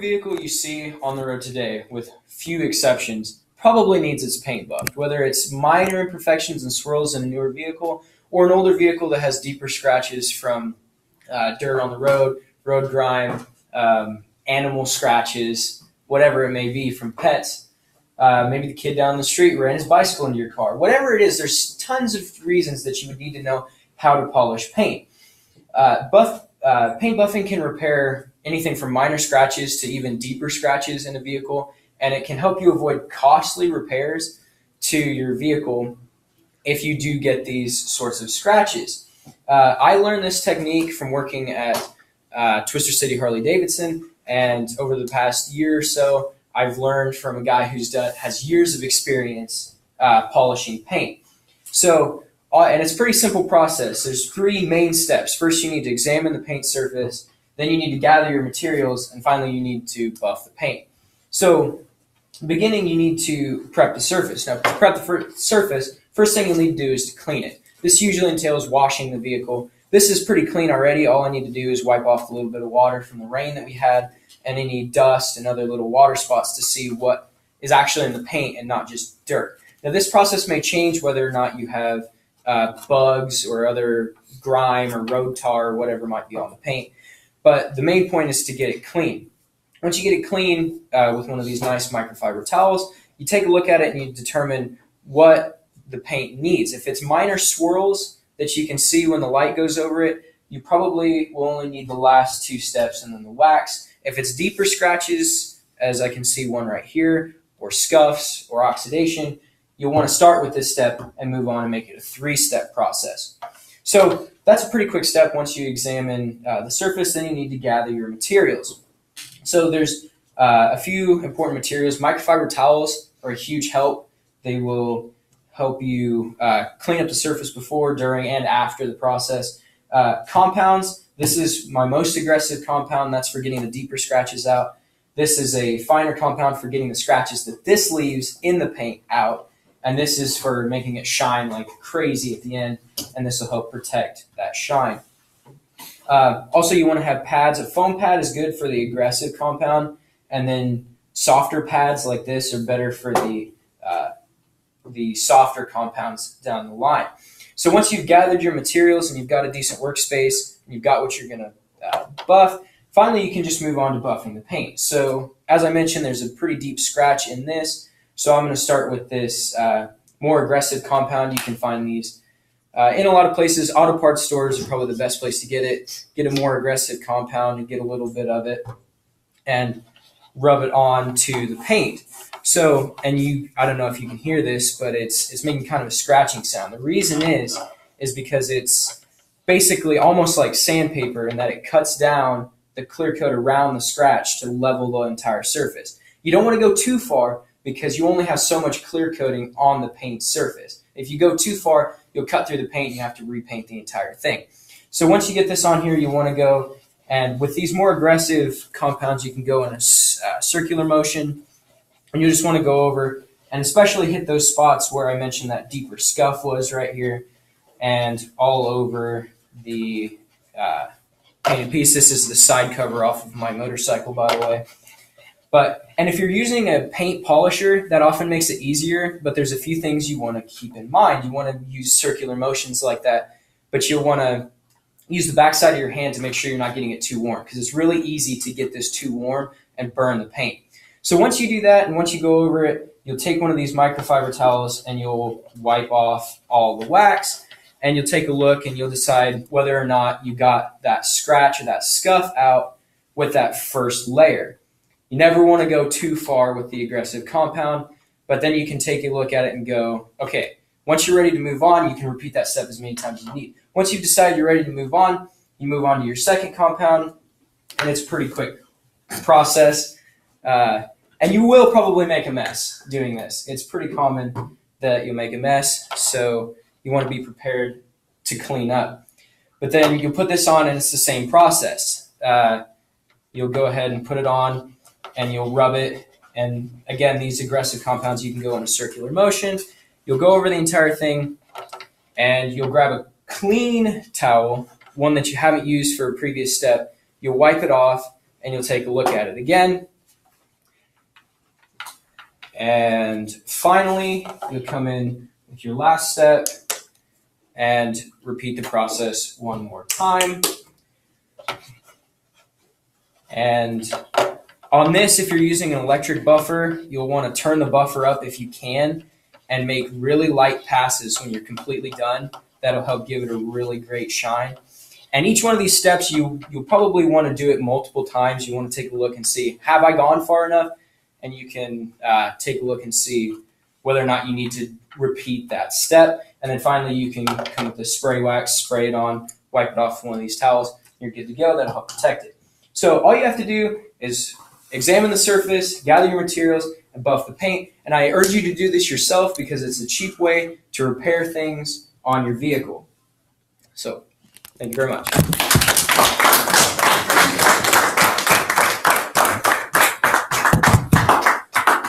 vehicle you see on the road today, with few exceptions, probably needs its paint buffed, whether it's minor imperfections and swirls in a newer vehicle or an older vehicle that has deeper scratches from dirt on the road, road grime, animal scratches, whatever it may be from pets. Maybe the kid down the street ran his bicycle into your car. Whatever it is, there's tons of reasons that you would need to know how to polish paint. Paint buffing can repair anything from minor scratches to even deeper scratches in a vehicle, and it can help you avoid costly repairs to your vehicle if you do get these sorts of scratches. I learned this technique from working at Twister City Harley Davidson, and over the past year or so, I've learned from a guy has years of experience polishing paint. So, and it's a pretty simple process. There's three main steps. First, you need to examine the paint surface. Then you need to gather your materials, and finally, you need to buff the paint. So, beginning, you need to prep the surface. Now, to prep the surface, first thing you'll need to do is to clean it. This usually entails washing the vehicle. This is pretty clean already. All I need to do is wipe off a little bit of water from the rain that we had and any dust and other little water spots to see what is actually in the paint and not just dirt. Now, this process may change whether or not you have bugs or other grime or road tar or whatever might be on the paint. But the main point is to get it clean. Once you get it clean with one of these nice microfiber towels, you take a look at it and you determine what the paint needs. If it's minor swirls that you can see when the light goes over it, you probably will only need the last two steps and then the wax. If it's deeper scratches, as I can see one right here, or scuffs or oxidation, you'll want to start with this step and move on and make it a three-step process. So that's a pretty quick step. Once you examine the surface, then you need to gather your materials. So there's a few important materials. Microfiber towels are a huge help. They will help you clean up the surface before, during, and after the process. Compounds, this is my most aggressive compound. That's for getting the deeper scratches out. This is a finer compound for getting the scratches that this leaves in the paint out. And this is for making it shine like crazy at the end. And this will help protect that shine. Also, you want to have pads. A foam pad is good for the aggressive compound. And then softer pads like this are better for the softer compounds down the line. So once you've gathered your materials and you've got a decent workspace, and you've got what you're going to buff, finally you can just move on to buffing the paint. So as I mentioned, there's a pretty deep scratch in this. So I'm going to start with this more aggressive compound. You can find these in a lot of places. Auto parts stores are probably the best place to get it. Get a more aggressive compound and get a little bit of it and rub it on to the paint. So, and I don't know if you can hear this, but it's making kind of a scratching sound. The reason is because it's basically almost like sandpaper in that it cuts down the clear coat around the scratch to level the entire surface. You don't want to go too far because you only have so much clear coating on the paint surface. If you go too far, you'll cut through the paint and you have to repaint the entire thing. So once you get this on here, you want to go, and with these more aggressive compounds, you can go in a circular motion. And you just want to go over and especially hit those spots where I mentioned that deeper scuff was right here and all over the painted piece. This is the side cover off of my motorcycle, by the way. And if you're using a paint polisher, that often makes it easier, but there's a few things you want to keep in mind. You want to use circular motions like that, but you'll want to use the backside of your hand to make sure you're not getting it too warm, because it's really easy to get this too warm and burn the paint. So once you do that and once you go over it, you'll take one of these microfiber towels and you'll wipe off all the wax, and you'll take a look and you'll decide whether or not you got that scratch or that scuff out with that first layer. You never want to go too far with the aggressive compound, but then you can take a look at it and go, okay, once you're ready to move on, you can repeat that step as many times as you need. Once you've decided you're ready to move on, you move on to your second compound, and it's a pretty quick process. And you will probably make a mess doing this. It's pretty common that you'll make a mess, so you want to be prepared to clean up. But then you put this on and it's the same process. You'll go ahead and put it on and you'll rub it. And again, these aggressive compounds, you can go in a circular motion. You'll go over the entire thing and you'll grab a clean towel, one that you haven't used for a previous step. You'll wipe it off and you'll take a look at it. Again, And finally, you'll come in with your last step and repeat the process one more time. And on this, if you're using an electric buffer, you'll want to turn the buffer up if you can and make really light passes when you're completely done. That'll help give it a really great shine. And each one of these steps, you'll probably want to do it multiple times. You want to take a look and see, have I gone far enough? And you can take a look and see whether or not you need to repeat that step. And then finally, you can come with the spray wax, spray it on, wipe it off with one of these towels. You're good to go. That'll help protect it. So all you have to do is examine the surface, gather your materials, and buff the paint. And I urge you to do this yourself because it's a cheap way to repair things on your vehicle. So thank you very much.